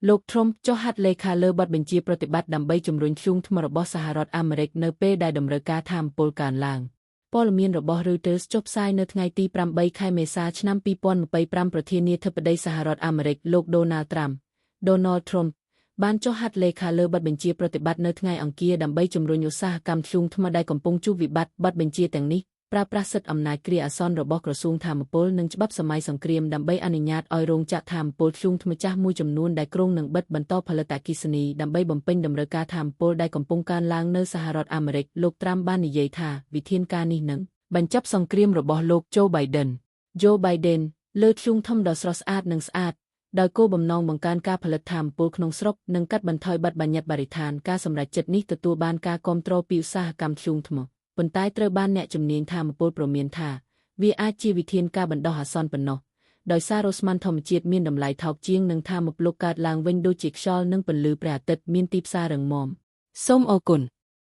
លោក Trump ចុះហត្ថលេខាលើបទបញ្ជាប្រតិបត្តិដើម្បីជំរុញធ្យូងថ្មរបស់សហរដ្ឋអាមេរិកនៅពេលដែលតម្រូវការថាមពលកើនឡើងព័ត៌មានរបស់ Reuters ចុះផ្សាយនៅថ្ងៃទី8 ខែមេសាឆ្នាំ2025ប្រធានាធិបតីសហរដ្ឋអាមេរិកលោក Donald Trump បានចុះហត្ថលេខាលើបទបញ្ជាប្រតិបត្តិនៅថ្ងៃអង្គារដើម្បីជំរុញឧស្សាហកម្មធ្យូងថ្មដែលកំពុងជួបវិបត្តិបទបញ្ជាទាំងនេះប្រើប្រាស់សិទ្ធិអំណាចគ្រាអាសន្នរបស់ក្រសួងថាមពលនិងច្បាប់សម័យសង្គ្រាមដើម្បីអនុញ្ញាតឲ្យរោងចក្រថាមពលធ្យូងថ្មចាស់មួយចំនួនដែលគ្រោងនឹងបិទបន្តផលិតអគ្គិសនីដើម្បីបំពេញតម្រូវការថាមពលដែលកំពុងកើនឡើងនៅសហរដ្ឋអាមេរិកលោក Trump បាននិយាយថាវិធានការនេះនឹងបញ្ចប់សង្គ្រាមរបស់លោក Joe Biden លើធ្យូងថ្មដ៏ស្រស់ស្អាតនិងស្អាតដោយគោលបំណងបង្កើនការផលិតថាមពលក្នុងស្រុកនិងកាត់បន្ថយបទបញ្ញត្តិបរិស្ថានការសម្រេចចិត្តនេះទទួលបានការគាំទ្រពីឧស្សាហកម្មធ្យូងថ្មប៉ុន្តែត្រូវបានអ្នកជំនាញថាមពលព្រមានថាវាអាចជាវិធានការបណ្ដោះអាសន្នប៉ុណ្ណោះដោយសាររ៉ូស្ម៉ាន់ធម្មជាតិមានតម្លៃថោកជាងនិងថាមពលកើតឡើងវិញដូចជាខ្យល់និងពន្លឺព្រះអាទិត្យមានទីផ្សាររឹងមាំសូមអរគុណ